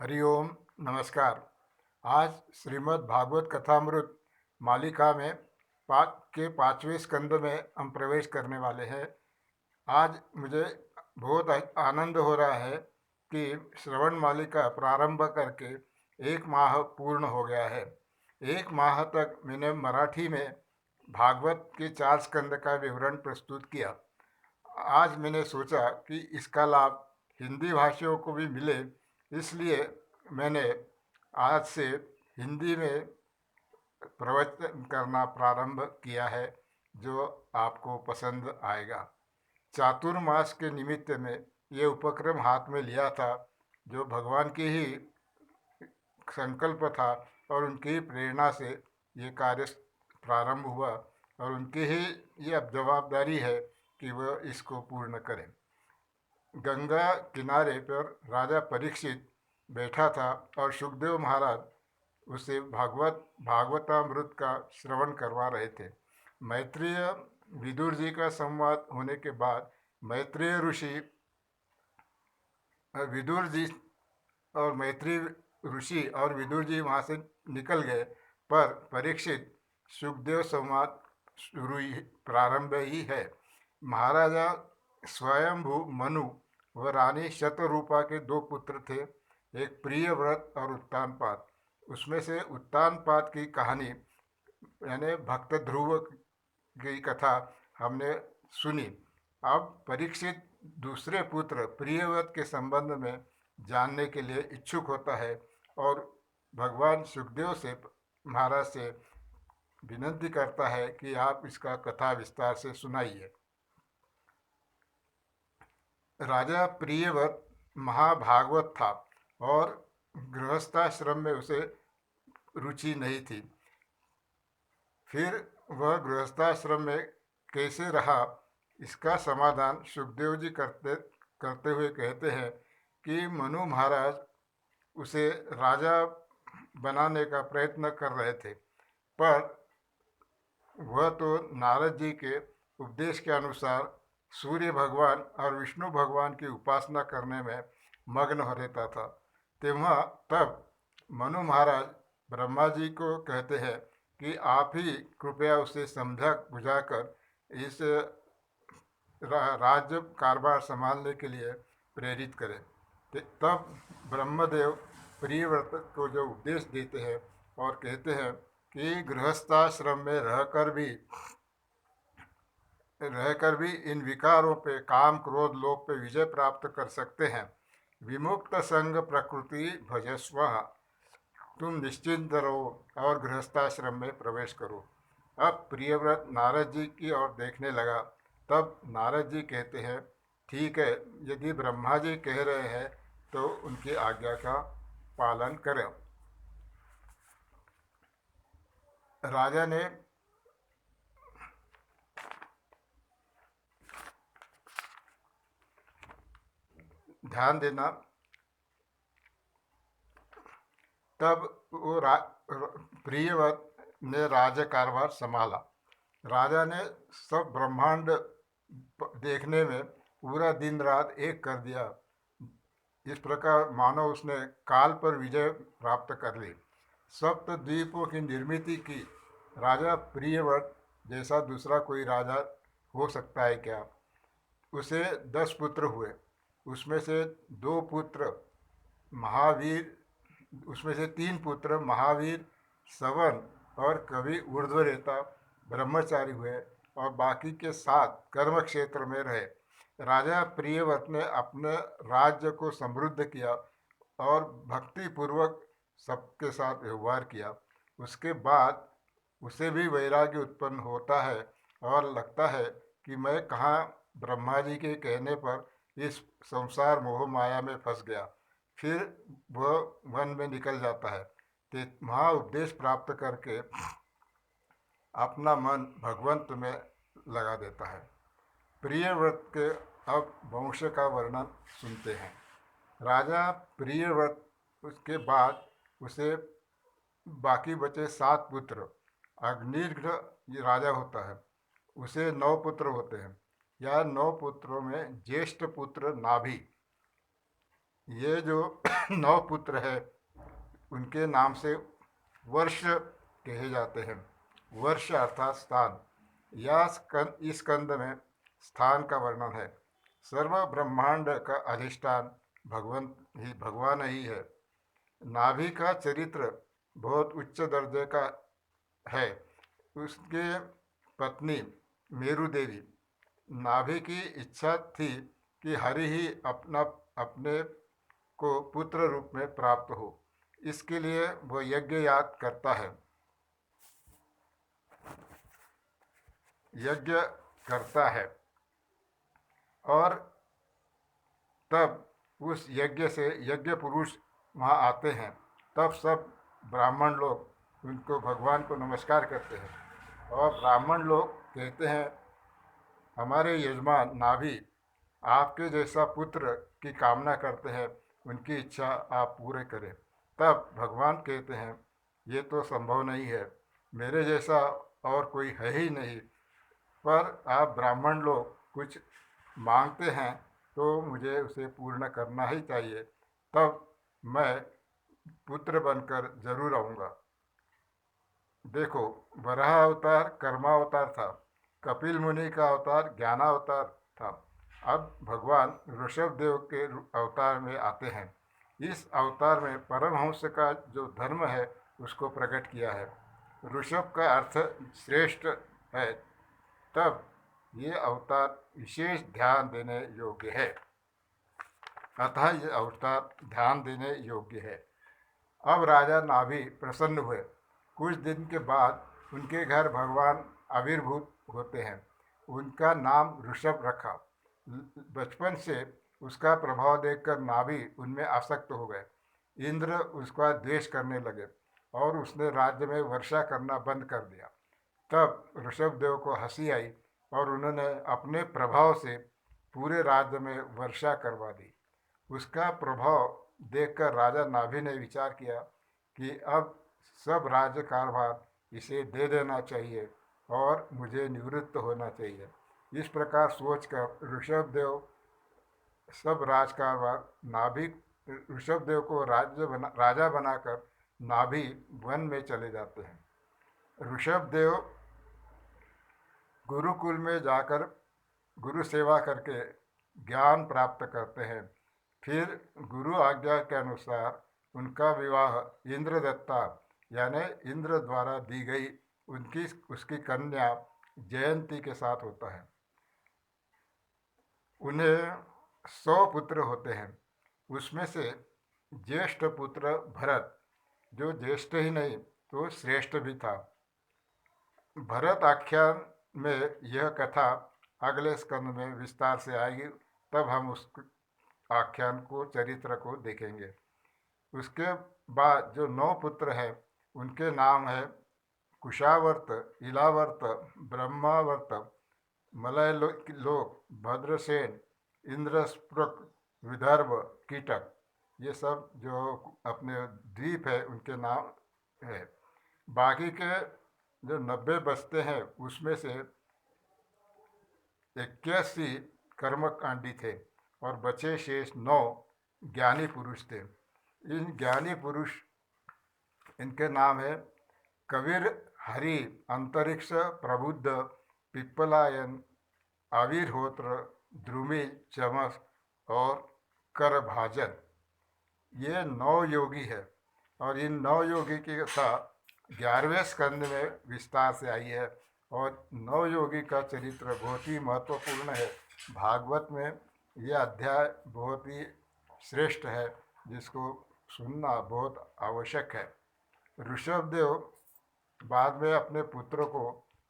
हरिओम। नमस्कार। आज श्रीमद् भागवत कथामृत मालिका में पाँचवें स्कंद में हम प्रवेश करने वाले हैं। आज मुझे बहुत आनंद हो रहा है कि श्रवण मालिका प्रारंभ करके 1 माह पूर्ण हो गया है। 1 माह तक मैंने मराठी में भागवत के 4 स्कंद का विवरण प्रस्तुत किया। आज मैंने सोचा कि इसका लाभ हिंदी भाषियों को भी मिले, इसलिए मैंने आज से हिंदी में प्रवचन करना प्रारंभ किया है, जो आपको पसंद आएगा। चातुर्मास के निमित्त में ये उपक्रम हाथ में लिया था, जो भगवान की ही संकल्प था और उनकी ही प्रेरणा से ये कार्य प्रारंभ हुआ और उनकी ही ये अब जवाबदारी है कि वह इसको पूर्ण करें। गंगा किनारे पर राजा परीक्षित बैठा था और सुखदेव महाराज उसे भागवतामृत का श्रवण करवा रहे थे। मैत्रेय विदुर जी का संवाद होने के बाद मैत्रेय ऋषि विदुर जी और विदुर जी वहाँ से निकल गए, पर परीक्षित सुखदेव संवाद प्रारंभ ही है। महाराजा स्वयंभू मनु व रानी शतरूपा के 2 पुत्र थे, एक प्रियव्रत और उत्तानपाद। उसमें से उत्तानपाद की कहानी यानी भक्त ध्रुव की कथा हमने सुनी। अब परीक्षित दूसरे पुत्र प्रियव्रत के संबंध में जानने के लिए इच्छुक होता है और भगवान सुखदेव से महाराज से विनती करता है कि आप इसका कथा विस्तार से सुनाइए। राजा प्रियव्रत महाभागवत था और गृहस्थाश्रम में उसे रुचि नहीं थी। फिर वह गृहस्थाश्रम में कैसे रहा, इसका समाधान सुखदेव जी करते हुए कहते हैं कि मनु महाराज उसे राजा बनाने का प्रयत्न कर रहे थे, पर वह तो नारद जी के उपदेश के अनुसार सूर्य भगवान और विष्णु भगवान की उपासना करने में मग्न हो रहता था। तब मनु महाराज ब्रह्मा जी को कहते हैं कि आप ही कृपया उसे समझा बुझाकर इस राज्य कारभार संभालने के लिए प्रेरित करें। तब ब्रह्मदेव प्रियव्रत को जो उपदेश देते हैं और कहते हैं कि गृहस्थाश्रम में रहकर भी इन विकारों पे, काम क्रोध लोभ पे विजय प्राप्त कर सकते हैं। विमुक्त संग प्रकृति भजस्व, तुम निश्चिंत रहो और गृहस्थाश्रम में प्रवेश करो। अब प्रियव्रत नारद जी की ओर देखने लगा। तब नारद जी कहते हैं, ठीक है, यदि ब्रह्मा जी कह रहे हैं तो उनकी आज्ञा का पालन करें। राजा ने ध्यान देना, तब वो प्रियव्रत ने राज्य कारभार संभाला। राजा ने सब ब्रह्मांड देखने में पूरा दिन रात एक कर दिया। इस प्रकार मानो उसने काल पर विजय प्राप्त कर ली। सप्त द्वीपों की निर्मित की। राजा प्रियव्रत जैसा दूसरा कोई राजा हो सकता है क्या? उसे 10 पुत्र हुए। उसमें से 2 पुत्र महावीर उसमें से 3 पुत्र महावीर, सवन और कवि ऊर्ध्वरेता ब्रह्मचारी हुए और बाकी के 7 कर्म क्षेत्र में रहे। राजा प्रियव्रत ने अपने राज्य को समृद्ध किया और भक्ति पूर्वक सबके साथ व्यवहार किया। उसके बाद उसे भी वैराग्य उत्पन्न होता है और लगता है कि मैं कहाँ ब्रह्मा जी के कहने पर इस संसार मोह माया में फंस गया। फिर वह वन में निकल जाता है, वहाँ उपदेश प्राप्त करके अपना मन भगवंत में लगा देता है। प्रियव्रत के अब वंश का वर्णन सुनते हैं। राजा प्रियव्रत उसके बाद उसे बाकी बचे 7 पुत्र। अग्निर्घ्न राजा होता है, उसे 9 पुत्र होते हैं। यह 9 पुत्रों में ज्येष्ठ पुत्र नाभि ये जो 9 पुत्र है उनके नाम से वर्ष कहे जाते हैं। वर्ष अर्थात स्थान। इस स्कंद में स्थान का वर्णन है। सर्व ब्रह्मांड का अधिष्ठान भगवान ही है। नाभि का चरित्र बहुत उच्च दर्जे का है। उसके पत्नी मेरु देवी, नाभि की इच्छा थी कि हरि ही अपने को पुत्र रूप में प्राप्त हो। इसके लिए वो यज्ञ याग करता है, यज्ञ करता है और तब उस यज्ञ से यज्ञ पुरुष वहाँ आते हैं। तब सब ब्राह्मण लोग उनको भगवान को नमस्कार करते हैं और ब्राह्मण लोग कहते हैं, हमारे यजमान नाभि आपके जैसा पुत्र की कामना करते हैं, उनकी इच्छा आप पूरे करें। तब भगवान कहते हैं, ये तो संभव नहीं है, मेरे जैसा और कोई है ही नहीं, पर आप ब्राह्मण लोग कुछ मांगते हैं तो मुझे उसे पूर्ण करना ही चाहिए, तब मैं पुत्र बनकर जरूर आऊँगा। देखो, वराह अवतार कर्मावतार था, कपिल मुनि का अवतार ज्ञानावतार था। अब भगवान ऋषभ देव के अवतार में आते हैं। इस अवतार में परमहंस का जो धर्म है उसको प्रकट किया है। ऋषभ का अर्थ श्रेष्ठ है। तब ये अवतार विशेष ध्यान देने योग्य है। अतः ये अवतार ध्यान देने योग्य है। अब राजा नाभि प्रसन्न हुए। कुछ दिन के बाद उनके घर भगवान आविर्भूत होते हैं। उनका नाम ऋषभ रखा। बचपन से उसका प्रभाव देखकर नाभि उनमें आसक्त हो गए। इंद्र उसका द्वेष करने लगे और उसने राज्य में वर्षा करना बंद कर दिया। तब ऋषभ देव को हंसी आई और उन्होंने अपने प्रभाव से पूरे राज्य में वर्षा करवा दी। उसका प्रभाव देखकर राजा नाभि ने विचार किया कि अब सब राज्य कारभार इसे दे देना चाहिए और मुझे निवृत्त होना चाहिए। इस प्रकार सोचकर ऋषभ देव सब राजकारभार नाभि ऋषभ देव को राजा बनाकर नाभि वन में चले जाते हैं। ऋषभ देव गुरुकुल में जाकर गुरु सेवा करके ज्ञान प्राप्त करते हैं। फिर गुरु आज्ञा के अनुसार उनका विवाह इंद्रदत्ता यानी इंद्र द्वारा दी गई उसकी कन्या जयंती के साथ होता है। उन्हें 100 पुत्र होते हैं। उसमें से ज्येष्ठ पुत्र भरत, जो ज्येष्ठ ही नहीं तो श्रेष्ठ भी था। भरत आख्यान में यह कथा अगले स्कंद में विस्तार से आएगी, तब हम उस आख्यान को चरित्र को देखेंगे। उसके बाद जो 9 पुत्र हैं उनके नाम है कुशावर्त, इलावर्त, ब्रह्मावर्त, मलय लोक, भद्रसेन, इंद्रस्पृक, विदर्भ, कीटक। ये सब जो अपने द्वीप है उनके नाम है। बाकी के जो 90 बसते हैं उसमें से 81 कर्मकांडी थे और बचे शेष 9 ज्ञानी पुरुष थे। इन ज्ञानी पुरुष, इनके नाम है कबीर, हरि, अंतरिक्ष, प्रबुद्ध, पिप्पलायन, आविर्होत्र, द्रुमि, चमस और करभाजन। ये 9 योगी है और इन 9 योगी की कथा 11वें स्कंद में विस्तार से आई है और 9 योगी का चरित्र बहुत ही महत्वपूर्ण है। भागवत में यह अध्याय बहुत ही श्रेष्ठ है, जिसको सुनना बहुत आवश्यक है। ऋषभदेव बाद में अपने पुत्र को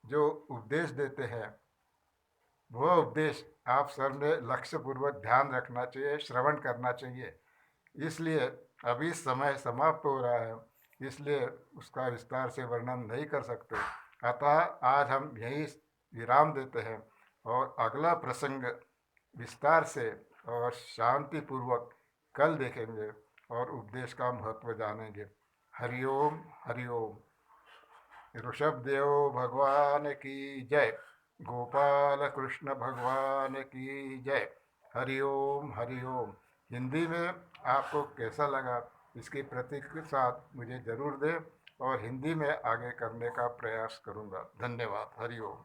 जो उपदेश देते हैं, वह उपदेश आप सब ने लक्ष्य पूर्वक ध्यान रखना चाहिए, श्रवण करना चाहिए। इसलिए अभी समय समाप्त हो रहा है, इसलिए उसका विस्तार से वर्णन नहीं कर सकते। अतः आज हम यहीं विराम देते हैं और अगला प्रसंग विस्तार से और शांतिपूर्वक कल देखेंगे और उपदेश का महत्व जानेंगे। हरिओम हरिओम। ऋषभदेव भगवान की जय। गोपाल कृष्ण भगवान की जय। हरिओम हरिओम। हिंदी में आपको कैसा लगा, इसकी प्रतिक्रिया मुझे ज़रूर दें और हिंदी में आगे करने का प्रयास करूँगा। धन्यवाद। हरि ओम।